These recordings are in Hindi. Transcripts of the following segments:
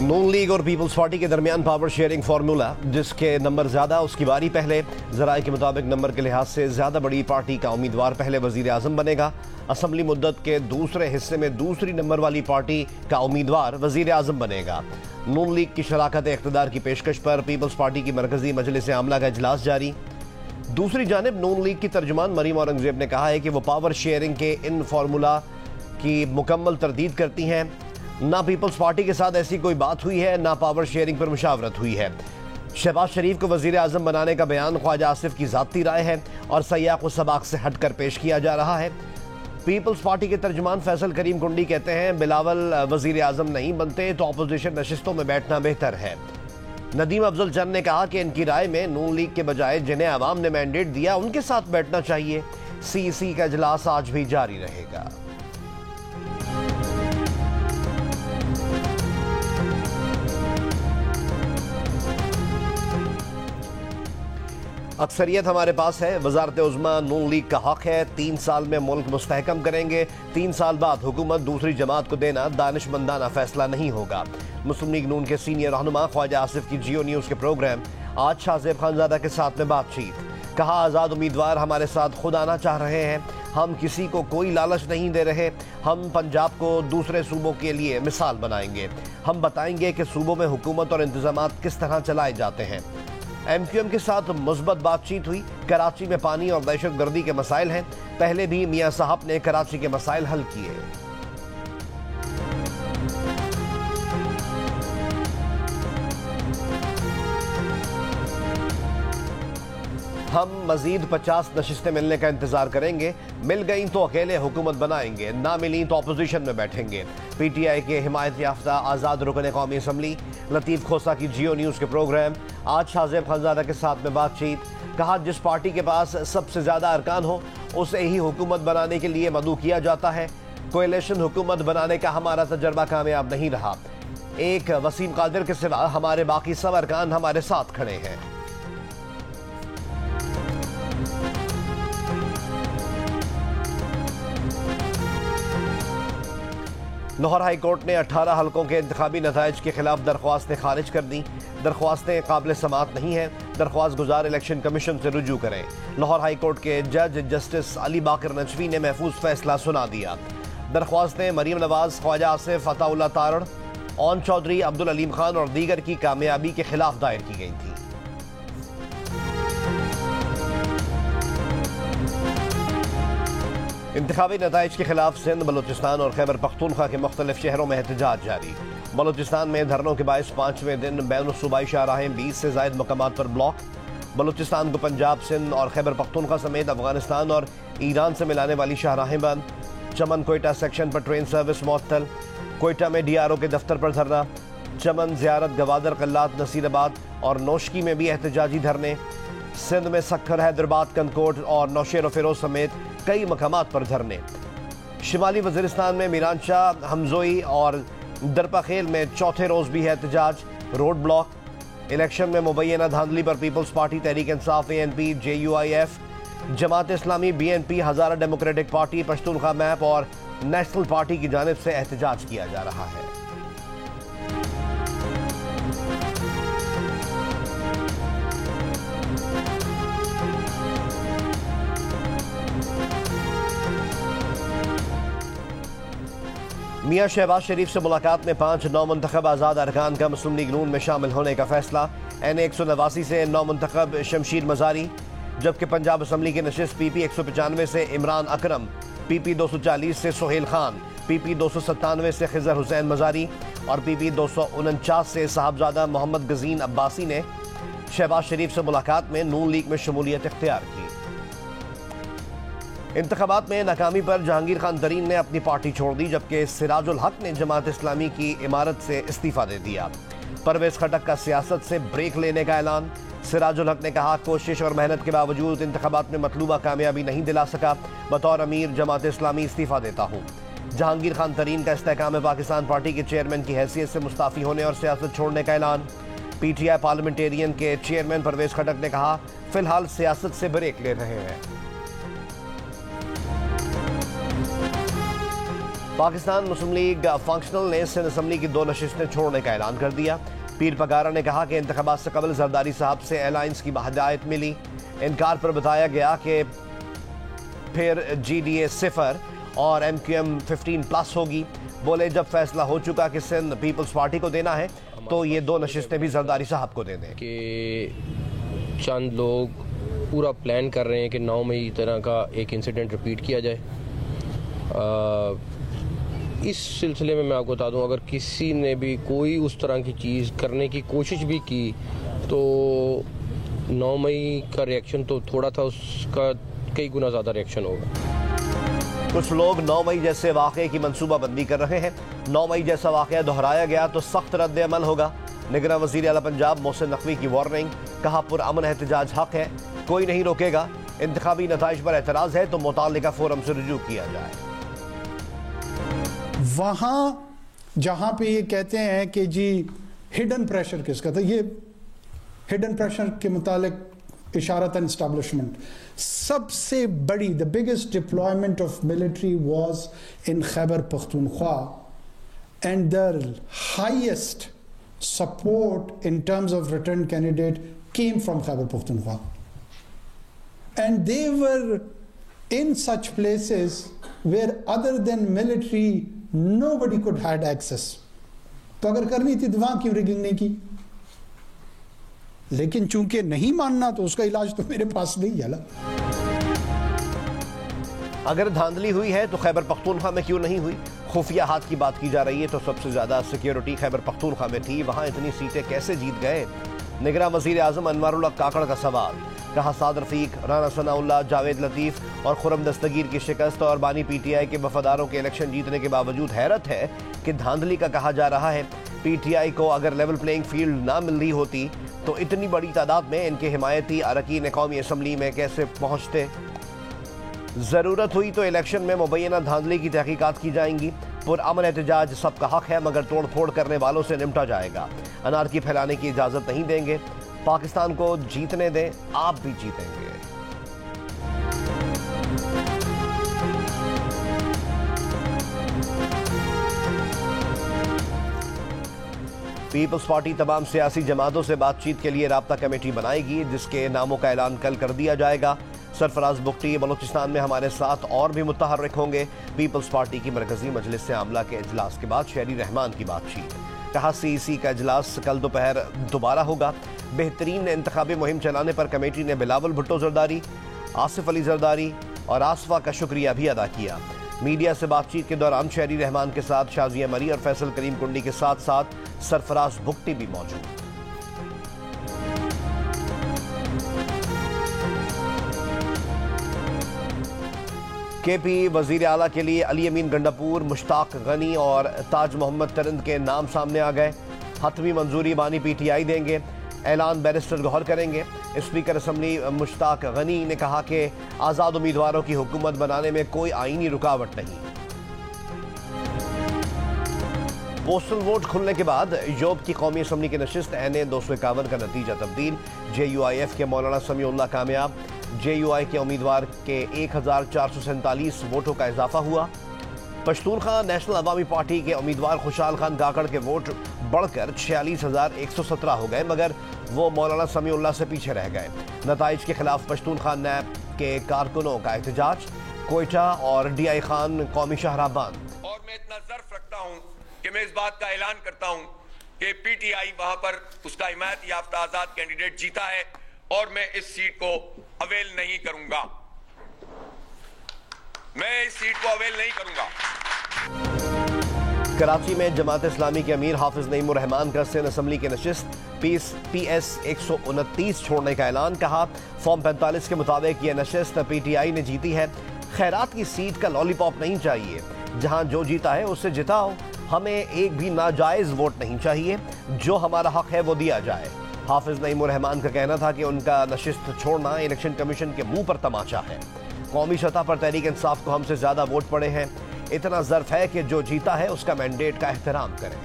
नून लीग और पीपल्स पार्टी के दरमियान पावर शेयरिंग फार्मूला, जिसके नंबर ज्यादा उसकी बारी पहले। जराये के मुताबिक नंबर के लिहाज से ज्यादा बड़ी पार्टी का उम्मीदवार पहले वजीर आजम बनेगा। असम्बली मुद्दत के दूसरे हिस्से में दूसरी नंबर वाली पार्टी का उम्मीदवार वजीर आजम बनेगा। नून लीग की शराकत इख्तिदार की पेशकश पर पीपल्स पार्टी की मरकजी मजलिस आमला का इजलास जारी। दूसरी जानिब नून लीग की तर्जुमान मरीम औरंगजेब ने कहा है कि वो पावर शेयरिंग के इन फार्मूला की मुकम्मल तरदीद करती हैं। ना पीपल्स पार्टी के साथ ऐसी कोई बात हुई है, ना पावर शेयरिंग पर मुशावरत हुई है। शहबाज शरीफ को वजीर आजम बनाने का बयान ख्वाजा आसिफ की जाती राय है और सयाक व सबाक से हटकर पेश किया जा रहा है। पीपल्स पार्टी के तर्जुमान फैसल करीम कुंडी कहते हैं बिलावल वजीर आजम नहीं बनते तो अपोजिशन नशिस्तों में बैठना बेहतर है। नदीम अफजल चंद ने कहा कि इनकी राय में नून लीग के बजाय जिन्हें अवाम ने मैंडेट दिया उनके साथ बैठना चाहिए। सीईसी का इजलास आज भी जारी रहेगा। अक्सरियत हमारे पास है। वजारत उज़्मा नून लीग का हक है। 3 साल में मुल्क मुस्तहकम करेंगे। 3 साल बाद हुकूमत दूसरी जमात को देना दानिशमंदाना फैसला नहीं होगा। मुस्लिम लीग नून के सीनियर रहनुमा ख्वाजा आसिफ की जियो न्यूज़ के प्रोग्राम आज शाहजेब खानजादा के साथ में बातचीत। कहा, आज़ाद उम्मीदवार हमारे साथ खुद आना चाह रहे हैं। हम किसी को कोई लालच नहीं दे रहे। हम पंजाब को दूसरे सूबों के लिए मिसाल बनाएंगे। हम बताएंगे कि सूबों में हुकूमत और इंतजामात किस तरह चलाए जाते हैं। MQM के साथ मुस्बत बातचीत हुई। कराची में पानी और दहशत गर्दी के मसाइल हैं। पहले भी मियां साहब ने कराची के मसाइल हल किए। हम मजीद 50 नशिस्तें मिलने का इंतजार करेंगे। मिल गई तो अकेले हुकूमत बनाएंगे, ना मिली तो अपोजिशन में बैठेंगे। PTI के हिमायत याफ्ता आज़ाद रुकन कौमी असम्बली लतीफ़ खोसा की जियो न्यूज़ के प्रोग्राम आज शाहजेब खानजादा के साथ में बातचीत। कहा, जिस पार्टी के पास सबसे ज़्यादा अरकान हो उसे ही हुकूमत बनाने के लिए मदऊ किया जाता है। कोएलिशन हुकूमत बनाने का हमारा तजर्बा कामयाब नहीं रहा। एक वसीम कादिर के सिवा हमारे बाकी सब अरकान हमारे साथ खड़े हैं। लाहौर हाई कोर्ट ने 18 हलकों के इंतखाबी नताइज के खिलाफ दरख्वास्तें खारिज कर दी। दरख्वास्तें काबिल समात नहीं है। दरख्वास्त गुजार इलेक्शन कमीशन से रुजू करें। लाहौर हाई कोर्ट के जज जस्टिस अली बाकर नजवी ने महफूज फैसला सुना दिया। दरख्वास्तें मरीम नवाज, ख्वाजा आसिफ, अताउल्लाह तारड़, ओन चौधरी, अब्दुल अलीम खान और दीगर की कामयाबी के खिलाफ दायर की गई थी। इंतखाबी नताइज के खिलाफ सिंध, बलूचिस्तान और खैबर पख्तूनख्वा के मुख्तलिफ शहरों में एहतजाज जारी। बलूचिस्तान में धरनों के बायस 5वें दिन बैन सूबाई शाहराहें 20 से ज्यादा मकामात पर ब्लॉक। बलूचिस्तान को पंजाब, सिंध और खैबर पख्तूनख्वा समेत अफगानिस्तान और ईरान से मिलाने वाली शाहराहें बंद। चमन कोयटा सेक्शन पर ट्रेन सर्विस मुअत्तल। कोयटा में DRO के दफ्तर पर धरना। चमन, ज़ियारत, गवादर, कल्लात, नसीराबाद और नौशकी में भी एहतजाजी धरने। सिंध में सक्खर, हैदराबाद, कनकोट और नौशेर फिरोज समेत कई मकामात पर धरने। शिमाली वजीरिस्तान में मीरानशाह, हमजोई और दरपाखेल में चौथे रोज भी है एहतजाज, रोड ब्लॉक। इलेक्शन में मुबैना धांधली पर peoples party, Tehreek Insaf, ANP, JUIF, Jamaat Islami, BNP, हज़ारा डेमोक्रेटिक पार्टी, पश्तूनख्वा मैप और नेशनल पार्टी की जानिब से एहतजाज किया जा रहा है। मियां शहबाज शरीफ से मुलाकात में 5 नौमुंतखब आज़ाद अरकान का मुस्लिम लीग नून में शामिल होने का फैसला। NA 189 से नौमुंतखब शमशीर मजारी, जबकि पंजाब असम्बली के नशिस्त PP 195 से इमरान अकरम, PP 240 से सोहेल खान, PP 297 से खिजर हुसैन मजारी और PP 249 से साहबजादा मोहम्मद गजीन अब्बासी ने शहबाज शरीफ से मुलाकात में नून लीग में शमूलियत इख्तियार की। इंतखाबात में नाकामी पर जहांगीर खान तरीन ने अपनी पार्टी छोड़ दी, जबकि सिराजुल हक ने जमात इस्लामी की इमारत से इस्तीफा दे दिया। परवेज खटक का सियासत से ब्रेक लेने का ऐलान। सिराजुल हक ने कहा, कोशिश और मेहनत के बावजूद इंतखाबात में मतलूबा कामयाबी नहीं दिला सका। बतौर अमीर जमात इस्लामी इस्तीफा देता हूँ। जहांगीर खान तरीन का इस्तेहकाम पाकिस्तान पार्टी के चेयरमैन की हैसियत से मुस्ताफ़ी होने और सियासत छोड़ने का ऐलान। PTI पार्लियामेंटेरियन के चेयरमैन परवेज खटक ने कहा, फिलहाल सियासत से ब्रेक ले रहे हैं। पाकिस्तान मुस्लिम लीग फंक्शनल ने सिंध असम्बली की 2 नशिस्तें छोड़ने का ऐलान कर दिया। पीर पगारा ने कहा कि इंतखाबात से कबल जरदारी साहब से अलायंस की हिदायत मिली। इनकार पर बताया गया कि फिर GDA 0 और MQM 15+ होगी। बोले जब फैसला हो चुका कि सिंध पीपल्स पार्टी को देना है तो ये 2 नशिस्तें भी जरदारी साहब को दे दें। कि चंद लोग पूरा प्लान कर रहे हैं कि 9 मई तरह का एक इंसिडेंट रिपीट किया जाए। इस सिलसिले में मैं आपको बता दूं, अगर किसी ने भी कोई उस तरह की चीज़ करने की कोशिश भी की तो 9 मई का रिएक्शन तो थोड़ा था, उसका कई गुना ज़्यादा रिएक्शन होगा। कुछ लोग 9 मई जैसे वाक़े की मनसूबाबंदी कर रहे हैं। 9 मई जैसा वाक़या दोहराया गया तो सख्त रद्द अमल होगा। निगरान वज़ीर आला पंजाब मोहसिन नकवी की वार्निंग, कहा पुरअमन एहतजाज हक है, कोई नहीं रोकेगा। इंतखाबी नताइज पर एतराज़ है तो मुताल्लिका फोरम से रुजू किया जाए। वहाँ जहाँ पे ये कहते हैं कि जी हिडन प्रेशर किसका था, ये हिडन प्रेशर के मुतालिक इशारतन एस्टैब्लिशमेंट सबसे बड़ी the biggest deployment of military was in Khyber Pakhtunkhwa and the highest support in terms of return candidate came from Khyber Pakhtunkhwa, and they were in such places where other than military nobody could had access. तो अगर करनी थी तो वहां क्यों रिगिंग नहीं की? लेकिन चूंकि नहीं मानना तो उसका इलाज तो मेरे पास नहीं है। अगर धांधली हुई है तो खैबर पख्तूनख्वा में क्यों नहीं हुई? खुफिया हाथ की बात की जा रही है तो सबसे ज्यादा सिक्योरिटी खैबर पख्तूनख्वा में थी, वहां इतनी सीटें कैसे जीत गए? निगरान वजीर आजम अनवारुल्लाह काकड़ का सवाल, कहा साद रफीक, राना सनाउल्लाह, जावेद लतीफ और खुरम दस्तगीर की शिकस्त और बानी PTI के वफादारों के इलेक्शन जीतने के बावजूद हैरत है कि धांधली का कहा जा रहा है। PTI को अगर लेवल प्लेइंग फील्ड ना मिल रही होती तो इतनी बड़ी तादाद में इनके हिमायती अरकान कौमी असम्बली में कैसे पहुंचते? जरूरत हुई तो इलेक्शन में मुबैना धांधली की तहकीकात की जाएंगी। पुरअमन एहतजाज सबका हक है, मगर तोड़ फोड़ करने वालों से निपटा जाएगा। अनारकी फैलाने की इजाजत नहीं देंगे। पाकिस्तान को जीतने दें, आप भी जीतेंगे। पीपल्स पार्टी तमाम सियासी जमातों से बातचीत के लिए राब्ता कमेटी बनाएगी, जिसके नामों का ऐलान कल कर दिया जाएगा। सरफराज बुख्ती बलूचिस्तान में हमारे साथ और भी मुतहर्रिक होंगे। पीपल्स पार्टी की मरकजी मजलिस से आमला के इजलास के बाद शहरी रहमान की बातचीत, कहा CEC का इजलास कल दोपहर दोबारा होगा। बेहतरीन इंतखाबी मुहिम चलाने पर कमेटी ने बिलावल भुट्टो जरदारी, आसिफ अली जरदारी और आसफा का शुक्रिया भी अदा किया। मीडिया से बातचीत के दौरान शहरी रहमान के साथ शाजिया मरी और फैसल करीम कुंडी के साथ साथ सरफराज बुख्ती भी मौजूद। KP वजीर आला के लिए अली अमीन गंडापुर, मुश्ताक गनी और ताज मोहम्मद तरिंद के नाम सामने आ गए। हतमी मंजूरी बानी PTI देंगे, ऐलान बैरिस्टर गौहर करेंगे। स्पीकर असम्बली मुश्ताक गनी ने कहा कि आज़ाद उम्मीदवारों की हुकूमत बनाने में कोई आईनी रुकावट नहीं। पोस्टल वोट खुलने के बाद योब की कौमी असम्बली की नशिस्त NA 251 का नतीजा तब्दील। JUIF के मौलाना समीउल्लाह कामयाब। JUI के उम्मीदवार के 1447 वोटों का इजाफा हुआ। पश्तूनख्वा नेशनल अवामी पार्टी के उम्मीदवार खुशहाल खान काकड़ के वोट बढ़कर 46,117 हो गए, मगर वो मौलाना समीउल्लाह से पीछे रह गए। नताइज के खिलाफ पश्तूनख्वा नैब के कारकुनों का एहतजाज। कोयटा और DI खान कौमी शाहराह बंद। और मैं इतना ज़र्फ रखता हूं कि मैं इस बात का ऐलान करता हूं कि PTI वहां पर उसका हिमायत याफ्ता आजाद कैंडिडेट जीता है और मैं इस सीट को अवेल नहीं करूंगा। मैं इस सीट को अवेल नहीं करूंगा। कराची में जमात इस्लामी के अमीर हाफिज नईमुर रहमान का सिंध असम्बली की नशिस्त PS 129 छोड़ने का ऐलान। कहा फॉर्म 45 के मुताबिक यह नशिस्त PTI ने जीती है। खैरात की सीट का लॉलीपॉप नहीं चाहिए, जहां जो जीता है उससे जिताओ। हमें एक भी नाजायज वोट नहीं चाहिए, जो हमारा हक है वो दिया जाए। हाफिज नईमुर रहमान का कहना था कि उनका नशिस्त छोड़ना इलेक्शन कमीशन के मुंह पर तमाचा है। कौमी सतह पर तहरीक इंसाफ को हमसे ज्यादा वोट पड़े हैं। इतना ज़र्फ है कि जो जीता है उसका मैंडेट का एहतराम करें।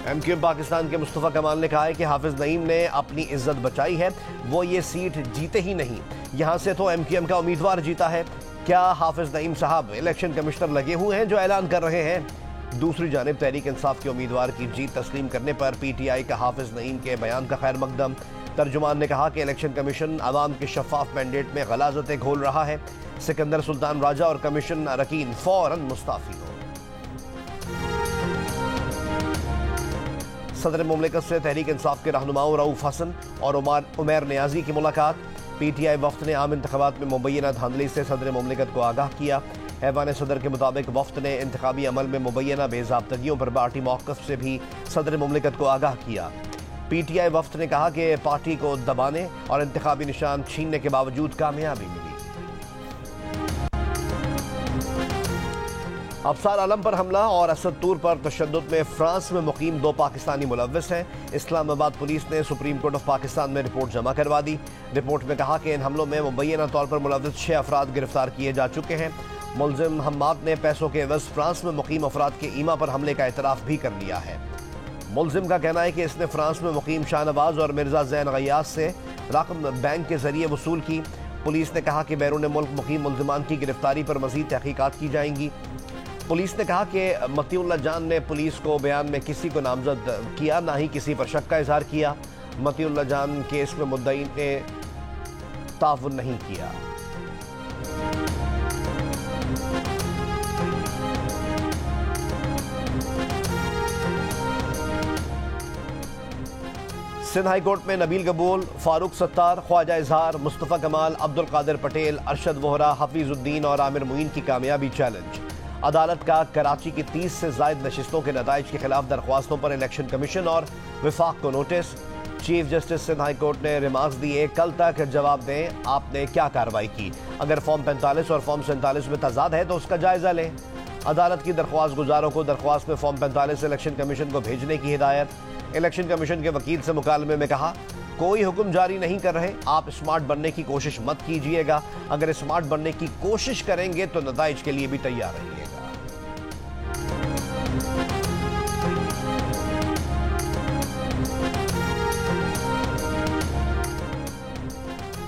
MQM पाकिस्तान के मुस्तफ़ा कमाल ने कहा है कि हाफिज नईम ने अपनी इज्जत बचाई है, वो ये सीट जीते ही नहीं, यहाँ से तो MQM का उम्मीदवार जीता है। क्या हाफिज नईम साहब इलेक्शन कमिश्नर लगे हुए हैं जो ऐलान कर रहे हैं? दूसरी जानिब तहरीक इंसाफ के उम्मीदवार की जीत तस्लीम करने पर PTI का हाफिज नईम के बयान का खैर मकदम। तर्जुमान ने कहा कि इलेक्शन कमीशन अवाम के शफाफ मैंडेट में गलाजतें घोल रहा है। सिकंदर सुल्तान राजा और कमीशन अरकीन फौरन मुस्ताफी हो। सदर मुमलिकत से तहरीक इंसाफ के रहनुमाओं रऊफ हसन और उमैर नियाजी की मुलाकात। PTI वफ्द ने आम इंतखाबात में मुबैना धांधली से सदर मुमलिकत को आगाह किया। ऐवान सदर के मुताबिक वफ्द ने इंतखाबी अमल में मुबैना बेज़ाब्तगियों पर पार्टी मौक़िफ़ से भी सदर मुमलिकत को आगाह किया। PTI वफ्द ने कहा कि पार्टी को दबाने और इंतखाबी निशान छीनने के बावजूद कामयाबी मिली। अफसार आलम पर हमला और असद तूर पर तशद्दुद में फ्रांस में मुकीम 2 पाकिस्तानी मुलव्विस हैं। इस्लामाबाद पुलिस ने सुप्रीम कोर्ट ऑफ पाकिस्तान में रिपोर्ट जमा करवा दी। रिपोर्ट में कहा कि इन हमलों में मुबैना तौर पर मुलव्विस 6 अफराद गिरफ्तार किए जा चुके हैं। मुलजिम हम्माद ने पैसों के एवज फ्रांस में मुकीम अफराद के ईमा पर हमले का एतराफ़ भी कर लिया है। मुलजिम का कहना है कि इसने फ्रांस में मुकीम शाहनवाज और मिर्जा जैन गयास से रकम बैंक के जरिए वसूल की। पुलिस ने कहा कि बैरून मुल्क मुकीम मुलजिमान की गिरफ्तारी पर मजीद तहकीकात की जाएंगी। पुलिस ने कहा कि मतीउल्लाह जान ने पुलिस को बयान में किसी को नामजद किया, ना ही किसी पर शक का इजहार किया। मतीउल्लाह जान केस में मुद्दई ने ताउन नहीं किया। सिंध हाई कोर्ट में नबील कबूल, फारूक सत्तार, ख्वाजा इजहार, मुस्तफ़ा कमाल, अब्दुल कादिर पटेल, अरशद वोहरा, हफीजुद्दीन और आमिर मुईन की कामयाबी चैलेंज। अदालत का कराची की 30 से ज़ायद नशिस्तों के नताइज के खिलाफ दरख्वास्तों पर इलेक्शन कमीशन और विफाक को notice. Chief justice Sindh high court ने रिमार्क्स दिए, कल तक जवाब दें आपने क्या कार्रवाई की। अगर फॉर्म 45 और फॉर्म 47 में तजाद है तो उसका जायजा लें। अदालत की दरख्वास्त गुजारों को दरख्वास्त में फॉर्म 45 इलेक्शन कमीशन को भेजने की हिदायत। इलेक्शन कमीशन के वकील से मुकालमे में कहा, कोई हुक्म जारी नहीं कर रहे, आप स्मार्ट बनने की कोशिश मत कीजिएगा। अगर स्मार्ट बनने की कोशिश करेंगे तो नताइज के लिए भी तैयार रहिएगा।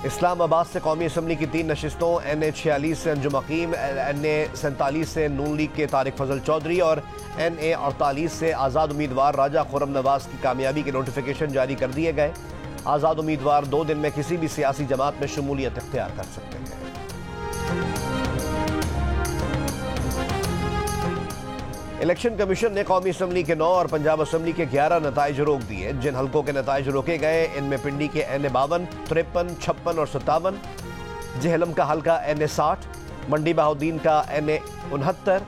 इस्लामाबाद से कौमी असम्बली की 3 नशिस्तों NA 46 से अंजुम हकीम, NA 47 से नून लीग के तारिक फजल चौधरी और NA 48 से आज़ाद उम्मीदवार राजा खुर्रम नवाज की कामयाबी के नोटिफिकेशन जारी कर दिए गए। आज़ाद उम्मीदवार 2 दिन में किसी भी सियासी जमात में शमूलियत इख्तियार कर सकते हैं। इलेक्शन कमीशन ने कौमी असम्बली के 9 और पंजाब असम्बली के 11 नताइज रोक दिए। जिन हल्कों के नताइज रोके गए इनमें पिंडी के NA 52, 53, 56 और 57, जेहलम का हल्का NA 60, मंडी बहाउद्दीन का NA 69,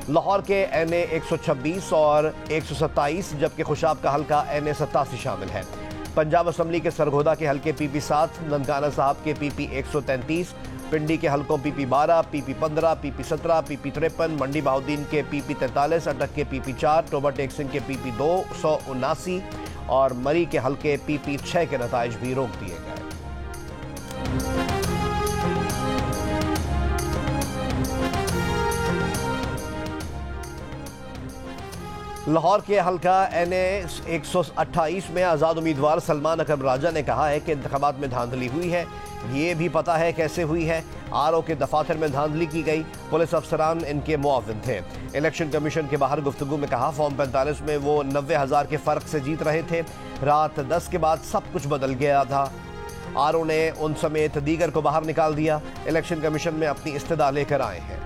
लाहौर के NA 126 और 127, जबकि खुशाब का हल्का NA 87 शामिल है। पंजाब असम्बली के सरगोदा के हल्के PP 7, ननकाना साहब के PP 133, पिंडी के हल्कों PP 12, PP 15, PP 17, PP 53, मंडी बहाउद्दीन के PP 43, अटक के PP 4, टोबा टेक सिंह के PP 279 और मरी के हल्के PP 6 के नताइज भी रोक दिए गए। लाहौर के हल्का NA 128 में आज़ाद उम्मीदवार सलमान अकरम राजा ने कहा है कि इंतखाबात में धांधली हुई है, ये भी पता है कैसे हुई है। RO के दफातर में धांधली की गई, पुलिस अफसरान इनके मुआविन थे। इलेक्शन कमीशन के बाहर गुफ्तगू में कहा, फॉर्म 45 में वो 90,000 के फ़र्क से जीत रहे थे। रात 10 के बाद सब कुछ बदल गया था। RO ने उन समेत दीगर को बाहर निकाल दिया। इलेक्शन कमीशन में अपनी इस्तदा लेकर आए हैं।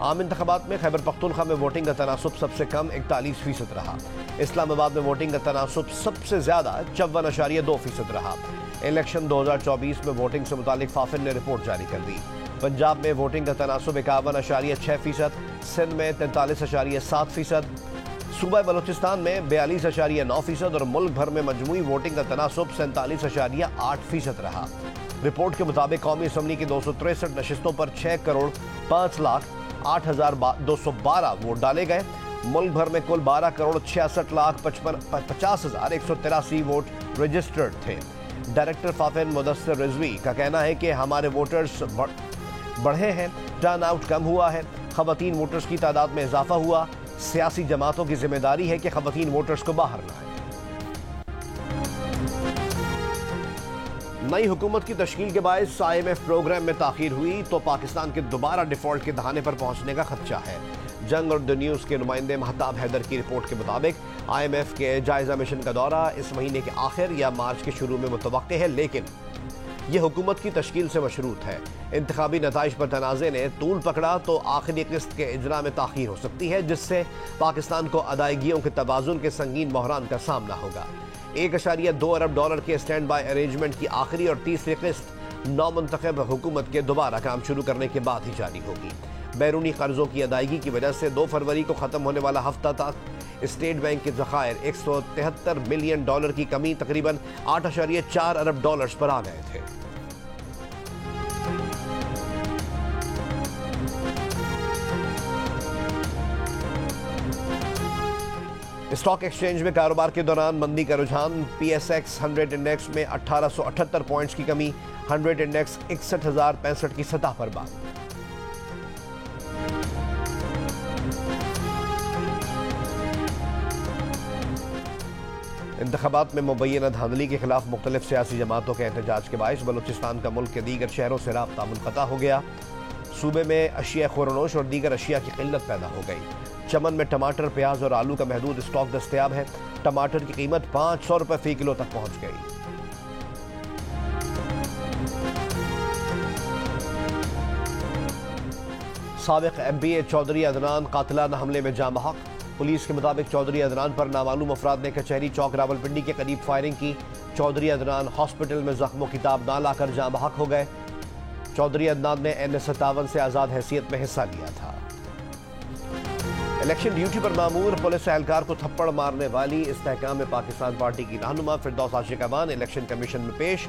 आम इंतखाबात में खैबर पख्तूनख्वा में वोटिंग का तनासुब सबसे कम 41% रहा। इस्लामाबाद में वोटिंग का तनासुब सबसे ज्यादा 54.2% रहा। इलेक्शन 2024 में वोटिंग से मुतालिक फाफिन ने रिपोर्ट जारी कर दी। पंजाब में वोटिंग का तनासुब 51.6%, सिंध में 43.7%, सूबा बलोचिस्तान में 42.9% और मुल्क भर में मजमूई वोटिंग का तनासुब 47.8% रहा। रिपोर्ट के मुताबिक कौमी असम्बली की 263 नशिस्तों पर 6,05,08,212 वोट डाले गए। मुल्क भर में कुल 12,66,50,183 वोट रजिस्टर्ड थे। डायरेक्टर फाफिन मुदस्सिर रिजवी का कहना है कि हमारे वोटर्स बढ़े हैं, टर्न आउट कम हुआ है। खवातीन वोटर्स की तादाद में इजाफा हुआ। सियासी जमातों की जिम्मेदारी है कि खवातीन वोटर्स को बाहर लाएं। नई हुकूमत की तश्कील के बायस IMF प्रोग्राम में ताखीर हुई तो पाकिस्तान के दोबारा डिफॉल्ट के दहाने पर पहुंचने का खदशा है। जंग और द न्यूज़ के नुमाइंदे महताब हैदर की रिपोर्ट के मुताबिक IMF के जायजा मिशन का दौरा इस महीने के आखिर या मार्च के शुरू में मुतवक्के है, लेकिन यह हुकूमत की तश्कील से मशरूत है। इंतखाबी नताइज पर तनाज़े ने तूल पकड़ा तो आखिरी किस्त के इजरा में ताखीर हो सकती है, जिससे पाकिस्तान को अदायगियों के तवाज़ुन के संगीन बहरान का सामना होगा। $1.2 अरब के स्टैंड बाय अरेंजमेंट की आखिरी और तीसरी किस्त नौमुंतखब हुकूमत के दोबारा काम शुरू करने के बाद ही जारी होगी। बैरूनी कर्जों की अदायगी की वजह से 2 फरवरी को ख़त्म होने वाला हफ्ता तक स्टेट बैंक के ज़खायर $173 मिलियन की कमी तकरीबन $8.4 अरब पर आ गए थे। स्टॉक एक्सचेंज में कारोबार के दौरान मंदी का रुझान। PSX 100 इंडेक्स में 1878 पॉइंट्स की कमी, 100 इंडेक्स 61,065 की सतह पर बंद। इंतखाबात में मुबैना धांधली के खिलाफ मुख्तलिफ सियासी जमातों के एहतजाज के बायस बलूचिस्तान का मुल्क के दीगर शहरों से राब्ता मुनक़ता हो गया। सूबे में अशिया खुरनोश और दीगर अशिया की किल्लत पैदा हो गई। चमन में टमाटर, प्याज और आलू का महदूद स्टॉक दस्तयाब है। टमाटर की कीमत ₹500 फी किलो तक पहुंच गई। साबिक MP चौधरी अदनान कातिलाना हमले में जाँ बहक। पुलिस के मुताबिक चौधरी अदनान पर नामालूम अफराद ने कचहरी चौक रावलपिंडी के करीब फायरिंग की। चौधरी अदनान हॉस्पिटल में जख्मों की ताब ना लाकर जाँ बहक हो गए। चौधरी अदनान ने NS-57 से आज़ाद हैसियत में हिस्सा लिया था। इलेक्शन ड्यूटी पर मामूर पुलिस एहलकार को थप्पड़ मारने वाली इस्तेहकाम पाकिस्तान पार्टी की रहनुमा फिरदौस आशिक अमान इलेक्शन कमीशन में पेश।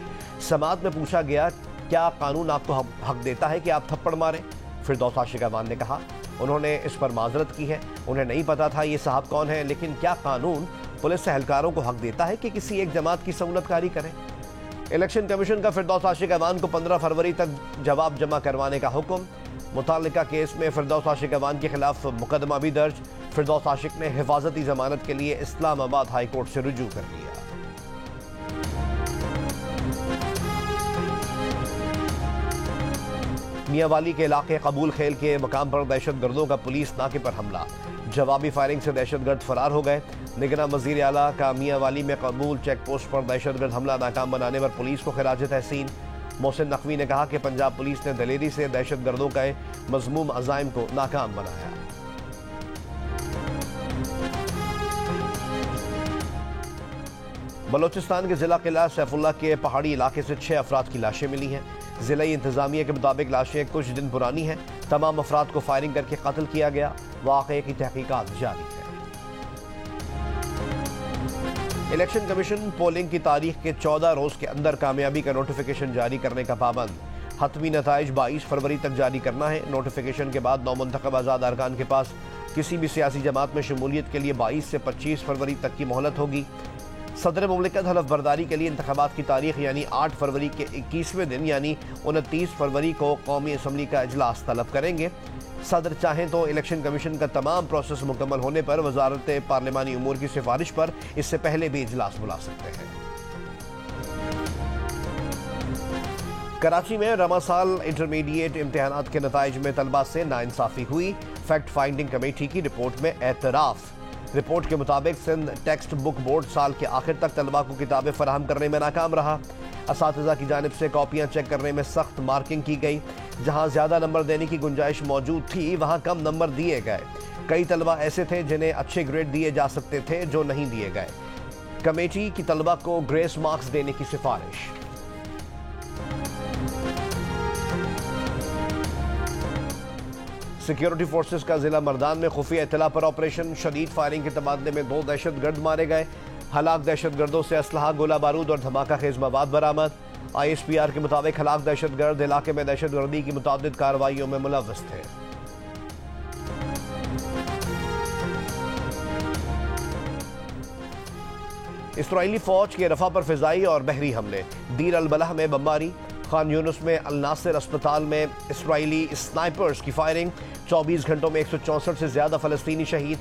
समाअत में पूछा गया, क्या कानून आपको हक देता है कि आप थप्पड़ मारें? फिरदौस आशिक अमान ने कहा उन्होंने इस पर माजरत की है, उन्हें नहीं पता था ये साहब कौन है, लेकिन क्या कानून पुलिस एहलकारों को हक देता है कि किसी एक जमात की सऊनतकारी करें? इलेक्शन कमीशन का फिरदौस आशिक अमान को 15 फरवरी तक जवाब जमा करवाने का हुक्म। मुतालिका केस में फिरदौस आशिक अमान के खिलाफ मुकदमा भी दर्ज। फिरदौस आशिक ने हिफाजती जमानत के लिए इस्लामाबाद हाई कोर्ट से रुजू कर लिया। मियांवाली के इलाके कबूल खेल के मकाम पर दहशतगर्दों का पुलिस नाके पर हमला। जवाबी फायरिंग से दहशतगर्द फरार हो गए। निगरान वजीर आला का मियांवाली में कबूल चेक पोस्ट पर दहशतगर्द हमला नाकाम बनाने पर पुलिस को खिराज तहसीन। मोहसिन नकवी ने कहा कि पंजाब पुलिस ने दलेरी से दहशतगर्दों के मजमूम अज़ाइम को नाकाम बनाया। बलोचिस्तान के जिला किला सैफुल्ला के पहाड़ी इलाके से 6 अफराद की लाशें मिली हैं। जिलाई इंतजामिया के मुताबिक लाशें कुछ दिन पुरानी हैं। तमाम अफराद को फायरिंग करके कत्ल किया गया। वाक़े की तहकीकात जारी है। इलेक्शन कमीशन पोलिंग की तारीख के 14 रोज के अंदर कामयाबी का नोटिफिकेशन जारी करने का पाबंद। हतमी नताइज 22 फरवरी तक जारी करना है। नोटिफिकेशन के बाद नौमुंतखब आज़ाद अरकान के पास किसी भी सियासी जमात में शमूलियत के लिए 22 से 25 फरवरी तक की मोहलत होगी। सदर मुमलिकत हलफ बर्दारी के लिए इंतखाबात की तारीख यानी 8 फरवरी के 21वें दिन यानी 29 फरवरी को कौमी असम्बली का इजलास तलब करेंगे। सदर चाहें तो इलेक्शन कमीशन का तमाम प्रोसेस मुकम्मल होने पर वजारत पार्लिमानी उमूर की सिफारिश पर इससे पहले भी इजलास बुला सकते हैं। कराची में रमा साल इंटरमीडिएट इम्तिहानात के नताइज में तलबा से नाइंसाफी हुई। फैक्ट फाइंडिंग कमेटी की रिपोर्ट में एतराफ़। रिपोर्ट के मुताबिक सिंध टेक्स्ट बुक बोर्ड साल के आखिर तक तलबा को किताबें फराहम करने में नाकाम रहा। असातिज़ा की जानिब से कॉपियाँ चेक करने में सख्त मार्किंग की गई। जहाँ ज़्यादा नंबर देने की गुंजाइश मौजूद थी वहाँ कम नंबर दिए गए। कई तलबा ऐसे थे जिन्हें अच्छे ग्रेड दिए जा सकते थे जो नहीं दिए गए। कमेटी की तलबा को ग्रेस मार्क्स देने की सिफारिश। सिक्योरिटी फोर्सेस का जिला मर्दान में खुफिया इत्तला पर ऑपरेशन। शदीद फायरिंग के तबादले में 2 दहशतगर्द मारे गए। हलाक दहशतगर्दों से असलहा, गोला बारूद और धमाका खेज मवाद बरामद। ISPR के मुताबिक हलाक दहशतगर्द इलाके में दहशतगर्दी की मुतादिद कार्रवाइयों में मुलव्वस थे। इसराइली फौज के रफा पर फिजाई और बहरी हमले। दीर अल बलह में बमबारी। खान यूनुस में अल नासिर अस्पताल में इसराइली स्नाइपर्स की फायरिंग, 24 घंटों में 164 से ज्यादा फलस्तीनी शहीद।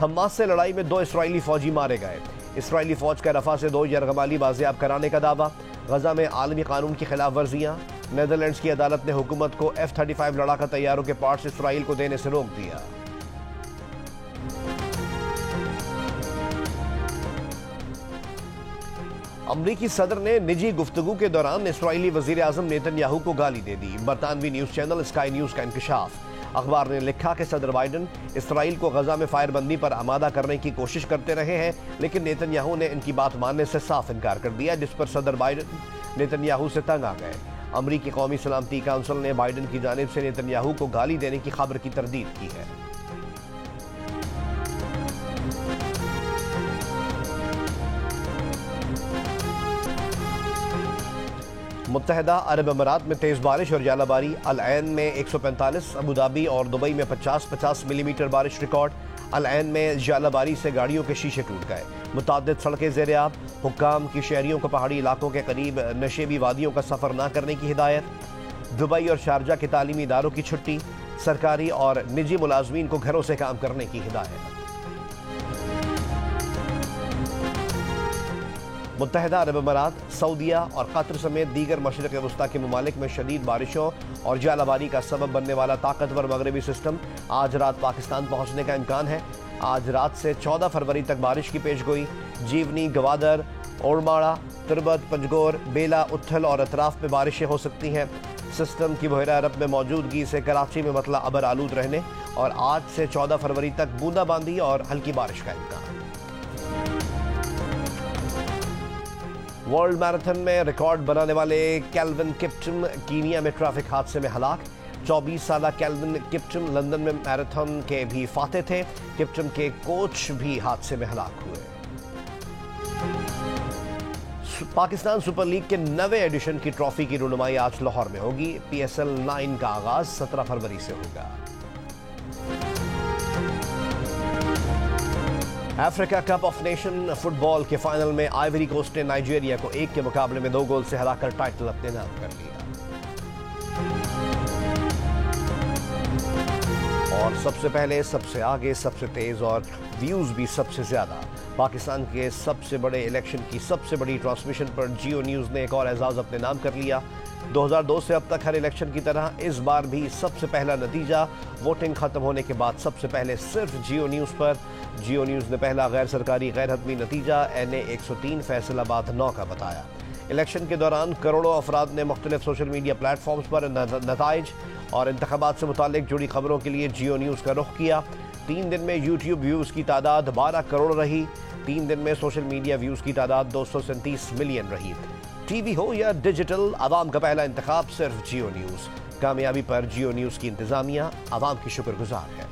हमास से लड़ाई में 2 इसराइली फौजी मारे गए। इसराइली फौज का रफा से 2 यरगमाली बाजियाब कराने का दावा। गजा में आलमी कानून की खिलाफ वर्जियां। नेदरलैंड्स की अदालत ने हुकूमत को F-35 लड़ाका तैयारों के पार्ट्स इसराइल को देने से रोक दिया। अमरीकी सदर ने निजी गुफ्तगू के दौरान इसराइली वजीर आजम नेतन्याहू को गाली दे दी। बरतानवी न्यूज चैनल स्काई न्यूज का इंकशाफ। अखबार ने लिखा कि सदर बाइडन इसराइल को गजा में फायरबंदी पर आमादा करने की कोशिश करते रहे हैं, लेकिन नेतन्याहू ने इनकी बात मानने से साफ इनकार कर दिया, जिस पर सदर बाइडन नेतन्याहू से तंग आ गए। अमरीकी कौमी सलामती काउंसिल ने बाइडन की जानिब से नेतन्याहू को गाली देने की खबर की तरदीद की है। मुत्तहदा अरब अमीरात में तेज बारिश और जालाबारी। अल ऐन में 145, अबूधाबी और दुबई में 50-50 मिलीमीटर बारिश रिकॉर्ड। अल ऐन में जालाबारी से गाड़ियों के शीशे टूट गए। मुतादिद सड़कें ज़ेर-ए-आब। हुक्काम की शहरियों को पहाड़ी इलाकों के करीब नशेबी वादियों का सफ़र न करने की हिदायत। दुबई और शारजा के तालीमी इदारों की छुट्टी। सरकारी और निजी मुलाजमीन को घरों से काम करने की हिदायत। मुत्तहदा अरब अमीरात, सऊदिया और कतर समेत दीगर मशरिक़ वस्ता के ममालिक में शदीद बारिशों और जालाबारी का सबब बनने वाला ताकतवर मगरबी सिस्टम आज रात पाकिस्तान पहुंचने का इम्कान है। आज रात से 14 फरवरी तक बारिश की पेशगोई। जीवनी, गवादर, ओरमाड़ा, तुरबत, पंजगोर, बेला, उथल और अतराफ में बारिशें हो सकती हैं। सिस्टम की बहरा अरब में मौजूदगी से कराची में मतला अबर आलूद रहने और आज से 14 फरवरी तक बूंदाबांदी और हल्की बारिश का इम्कान। वर्ल्ड मैराथन में रिकॉर्ड बनाने वाले केल्विन किप्टम कीनिया में ट्रैफिक हादसे में हलाक। 24 साला केल्विन किप्टम लंदन में मैराथन के भी फाते थे। किप्टम के कोच भी हादसे में हलाक हुए। पाकिस्तान सुपर लीग के 9वें एडिशन की ट्रॉफी की रुनुमाई आज लाहौर में होगी। PSL 9 का आगाज 17 फरवरी से होगा। Africa cup of nation football के फाइनल में आइवरी कोस्ट ने नाइजीरिया को 1 के मुकाबले में 2 गोल से हराकर टाइटल अपने नाम कर लिया। और सबसे पहले, सबसे आगे, सबसे तेज और व्यूज भी सबसे ज्यादा। पाकिस्तान के सबसे बड़े इलेक्शन की सबसे बड़ी ट्रांसमिशन पर जियो न्यूज ने एक और एजाज अपने नाम कर लिया। 2002 से अब तक हर इलेक्शन की तरह इस बार भी सबसे पहला नतीजा वोटिंग खत्म होने के बाद सबसे पहले सिर्फ जियो न्यूज पर। जियो न्यूज ने पहला गैर सरकारी गैर हतमी नतीजा NA 103 फैसलाबाद 9 का बताया। इलेक्शन के दौरान करोड़ों अफराद ने मुख्तलिफ सोशल मीडिया प्लेटफॉर्म्स पर नताइज और इंतखाबात से मुतालिक जुड़ी खबरों के लिए जियो न्यूज का रुख किया। 3 दिन में यूट्यूब व्यूज की तादाद 12 करोड़ रही। 3 दिन में सोशल मीडिया व्यूज की तादाद 237 मिलियन रही। टीवी हो या डिजिटल, आवाम का पहला इंतखाब सिर्फ जियो न्यूज। कामयाबी पर जियो न्यूज की इंतजामिया आवाम की शुक्रगुजार है।